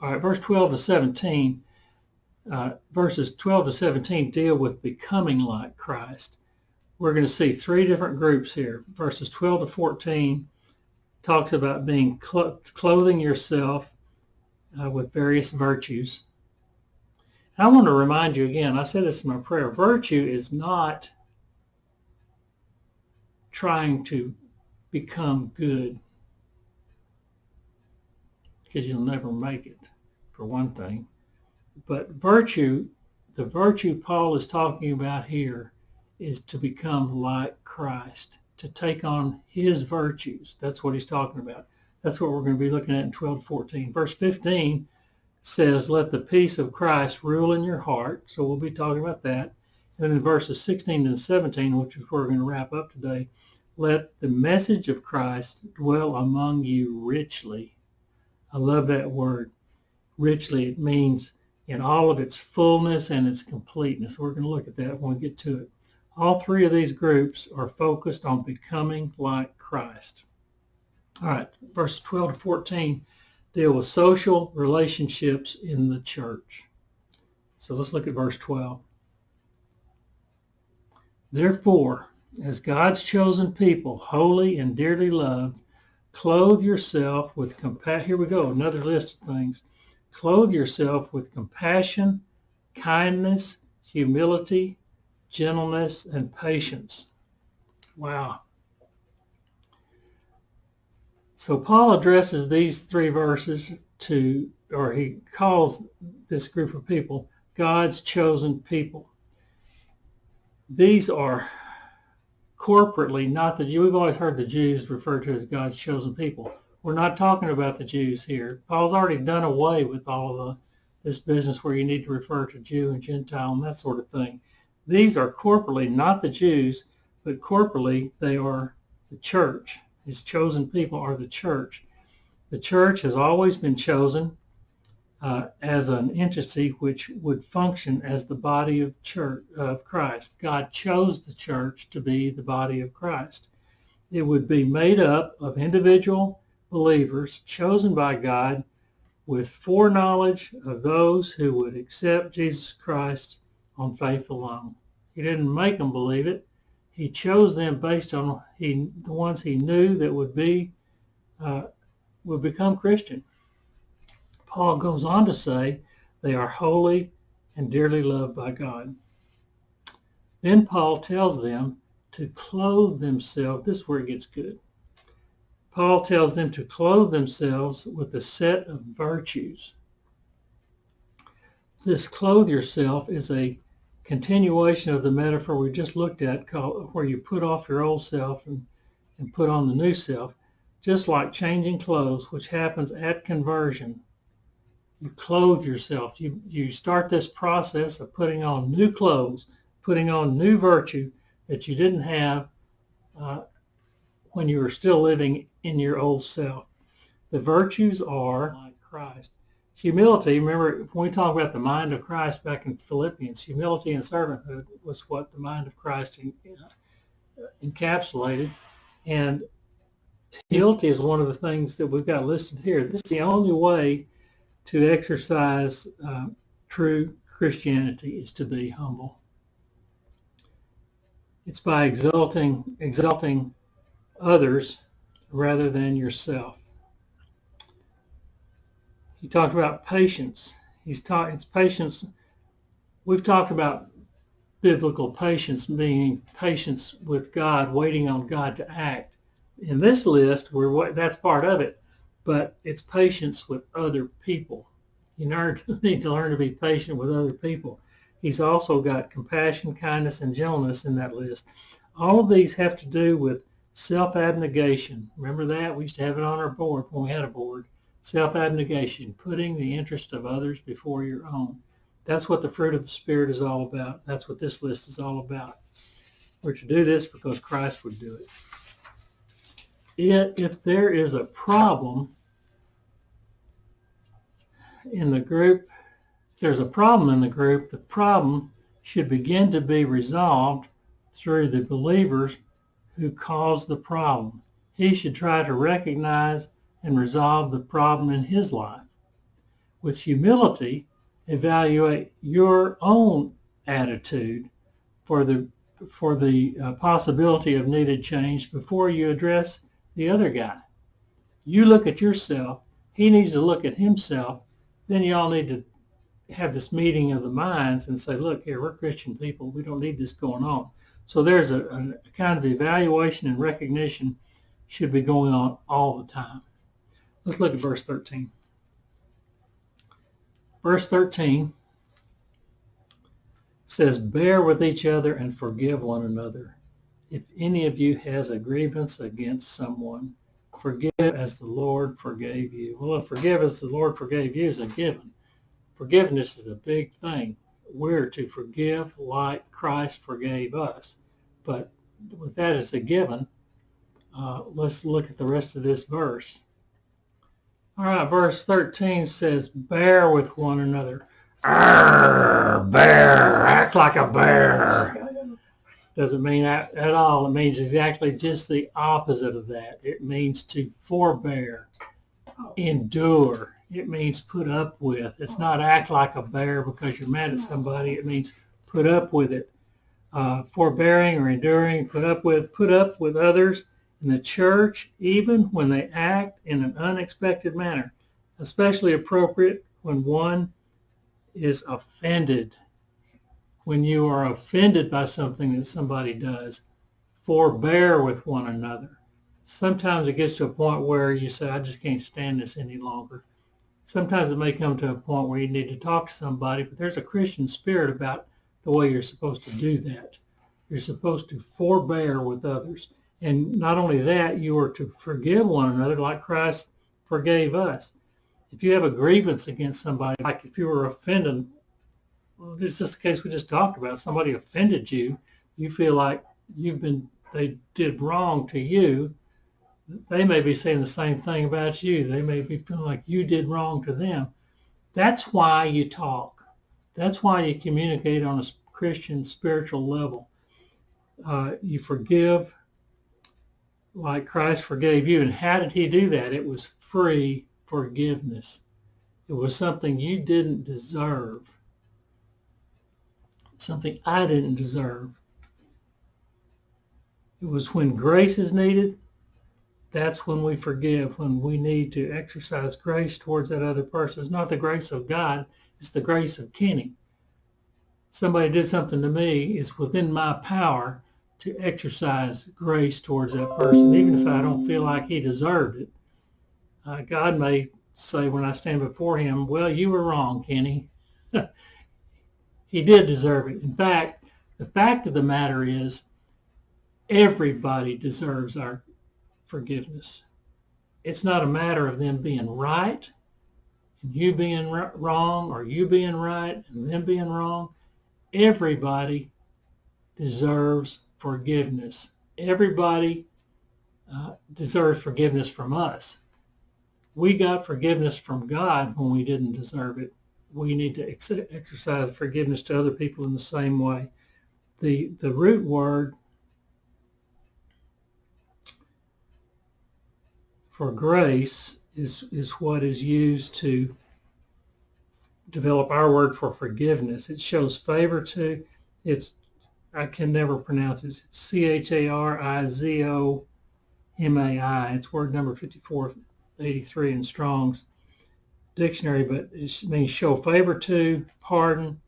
All right, verse 12 to 17. Verses 12 to 17 deal with becoming like Christ. We're going to see three different groups here. Verses 12 to 14 talks about being clothing yourself with various virtues. I want to remind you again, I said this in my prayer, virtue is not trying to become good, because you'll never make it, for one thing. But virtue, the virtue Paul is talking about here, is to become like Christ, to take on his virtues. That's what he's talking about. That's what we're going to be looking at in 12 to 14. Verse 15 says, let the peace of Christ rule in your heart. So we'll be talking about that. And then in verses 16 and 17, which is where we're going to wrap up today, let the message of Christ dwell among you richly. I love that word, richly. It means in all of its fullness and its completeness. We're going to look at that when we get to it. All three of these groups are focused on becoming like Christ. All right, verses 12 to 14 deal with social relationships in the church. So let's look at verse 12. Therefore, as God's chosen people, holy and dearly loved, clothe yourself with compassion. Here we go, another list of things. Clothe yourself with compassion, kindness, humility, gentleness, and patience. Wow. So Paul addresses these three verses or he calls this group of people God's chosen people. These are corporately, not the Jews. We've always heard the Jews referred to as God's chosen people. We're not talking about the Jews here. Paul's already done away with all of this business where you need to refer to Jew and Gentile and that sort of thing. These are corporately not the Jews, but corporately they are the church. His chosen people are the church. The church has always been chosen as an entity which would function as the body of Christ. God chose the church to be the body of Christ. It would be made up of individual believers chosen by God with foreknowledge of those who would accept Jesus Christ on faith alone. He didn't make them believe it. He chose them based on the ones he knew that would become Christian. Paul goes on to say they are holy and dearly loved by God. Then Paul tells them to clothe themselves. This is where it gets good. Paul tells them to clothe themselves with a set of virtues. This clothe yourself is a continuation of the metaphor we just looked at, where you put off your old self and put on the new self, just like changing clothes, which happens at conversion. You clothe yourself. You start this process of putting on new clothes, putting on new virtue that you didn't have when you were still living in your old self. The virtues are like Christ. Humility, remember when we talk about the mind of Christ back in Philippians, humility and servanthood was what the mind of Christ encapsulated. And humility is one of the things that we've got listed here. This is the only way to exercise true Christianity, is to be humble. It's by exalting others rather than yourself. He talked about patience. It's patience. We've talked about biblical patience being patience with God, waiting on God to act. In this list, that's part of it, but it's patience with other people. You need to learn to be patient with other people. He's also got compassion, kindness, and gentleness in that list. All of these have to do with self-abnegation. Remember that? We used to have it on our board when we had a board. Self-abnegation, putting the interest of others before your own. That's what the fruit of the Spirit is all about. That's what this list is all about. We're to do this because Christ would do it. If there is a problem in the group, the problem should begin to be resolved through the believers who caused the problem. He should try to recognize and resolve the problem in his life. with humility, evaluate your own attitude for the possibility of needed change before you address the other guy. You look at yourself, he needs to look at himself, then y'all need to have this meeting of the minds and say, look here, we're Christian people, we don't need this going on. So there's a kind of evaluation and recognition should be going on all the time. Let's look at verse 13. Verse 13 says, bear with each other and forgive one another. If any of you has a grievance against someone, forgive as the Lord forgave you. Well, forgive as the Lord forgave you is a given. Forgiveness is a big thing. We're to forgive like Christ forgave us. But with that as a given, let's look at the rest of this verse. All right, verse 13 says, bear with one another. Bear, act like a bear. Doesn't mean that at all. It means exactly just the opposite of that. It means to forbear, endure. It means put up with. It's not act like a bear because you're mad at somebody. It means put up with it. Forbearing or enduring, put up with others in the church, even when they act in an unexpected manner, especially appropriate when one is offended. When you are offended by something that somebody does, forbear with one another. Sometimes it gets to a point where you say, I just can't stand this any longer. Sometimes it may come to a point where you need to talk to somebody, but there's a Christian spirit about the way you're supposed to do that. You're supposed to forbear with others. And not only that, you are to forgive one another like Christ forgave us. If you have a grievance against somebody, like if you were offended, well, this is the case we just talked about. Somebody offended you. You feel like they did wrong to you. They may be saying the same thing about you. They may be feeling like you did wrong to them. That's why you talk. That's why you communicate on a Christian spiritual level. You forgive like Christ forgave you. And how did he do that? It was free forgiveness. It was something you didn't deserve. Something I didn't deserve. It was when grace is needed. That's when we forgive, when we need to exercise grace towards that other person. It's not the grace of God, it's the grace of Kenny. Somebody did something to me, it's within my power to exercise grace towards that person, even if I don't feel like he deserved it. God may say when I stand before him, well, you were wrong, Kenny. He did deserve it. In fact, the fact of the matter is, everybody deserves our forgiveness. It's not a matter of them being right and you being wrong, or you being right and them being wrong. Everybody deserves forgiveness. Everybody deserves forgiveness from us. We got forgiveness from God when we didn't deserve it. We need to exercise forgiveness to other people in the same way. The root word for grace is what is used to develop our word for forgiveness. It shows favor to, I can never pronounce it. It's CHARIZOMAI. It's word number 5483 in Strong's dictionary, but it means show favor to, pardon,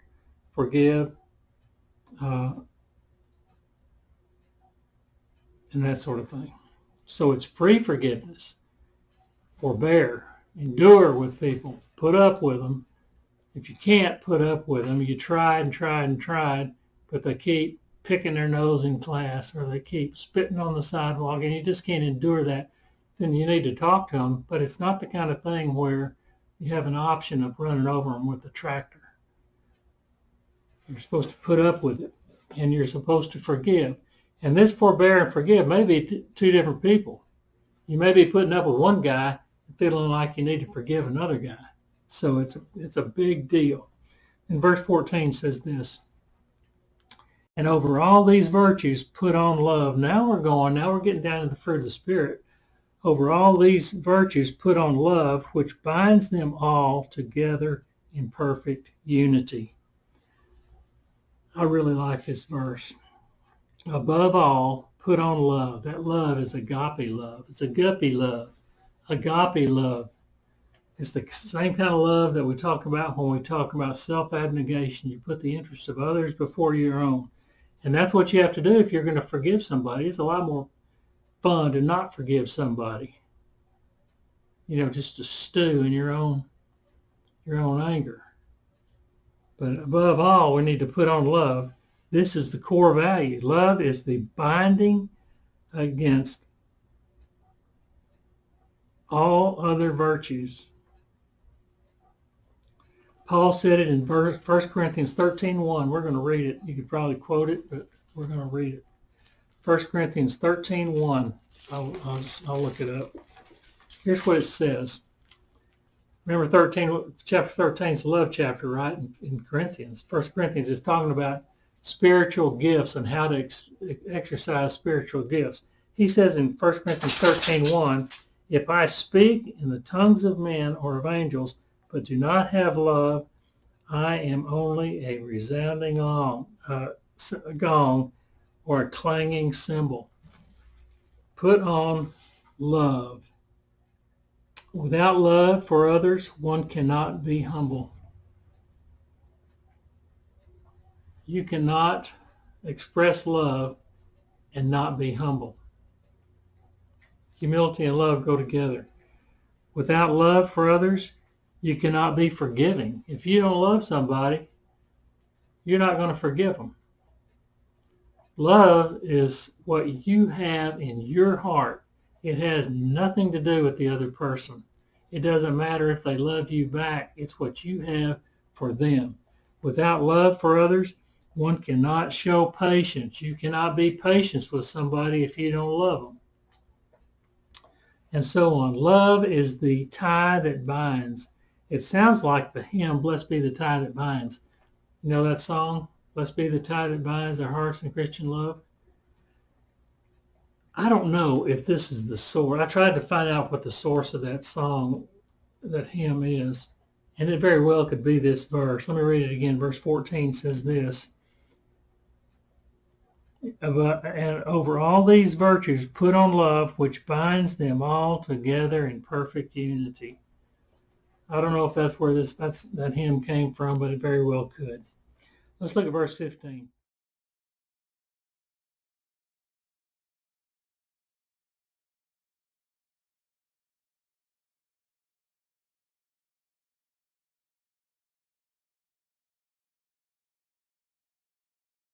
forgive, and that sort of thing. So it's free forgiveness, forbear, endure with people, put up with them. If you can't put up with them, you tried and tried and tried, but they keep picking their nose in class, or they keep spitting on the sidewalk, and you just can't endure that, then you need to talk to them. But it's not the kind of thing where you have an option of running over them with the tractor. You're supposed to put up with it, and you're supposed to forgive. And this forbear and forgive may be two different people. You may be putting up with one guy and feeling like you need to forgive another guy. So it's a big deal. And verse 14 says this, and over all these virtues put on love. Now we're getting down to the fruit of the Spirit. Over all these virtues put on love, which binds them all together in perfect unity. I really like this verse. Above all, put on love. That love is agape love. It's agape love. Agape love. It's the same kind of love that we talk about when we talk about self-abnegation. You put the interests of others before your own. And that's what you have to do if you're going to forgive somebody. It's a lot more fun to not forgive somebody. Just to stew in your own anger. But above all, we need to put on love. This is the core value. Love is the binding against all other virtues. Paul said it in 1 Corinthians 13:1. We're going to read it. You could probably quote it, but we're going to read it. 1 Corinthians 13:1. I'll look it up. Here's what it says. Remember, chapter 13 is the love chapter, right? In Corinthians. 1 Corinthians is talking about spiritual gifts and how to exercise spiritual gifts. He says in 1 Corinthians 13:1, if I speak in the tongues of men or of angels, but do not have love, I am only a resounding gong or a clanging cymbal. Put on love. Without love for others, one cannot be humble. You cannot express love and not be humble. Humility and love go together. Without love for others, you cannot be forgiving. If you don't love somebody, you're not going to forgive them. Love is what you have in your heart. It has nothing to do with the other person. It doesn't matter if they love you back. It's what you have for them. Without love for others, one cannot show patience. You cannot be patient with somebody if you don't love them. And so on. Love is the tie that binds. It sounds like the hymn, Blessed Be the Tie That Binds. You know that song? Blessed be the tie that binds our hearts in Christian love. I don't know if this is the source. I tried to find out what the source of that song, that hymn is, and it very well could be this verse. Let me read it again. Verse 14 says this. And over all these virtues put on love, which binds them all together in perfect unity. I don't know if that's where that hymn came from, but it very well could. Let's look at verse 15.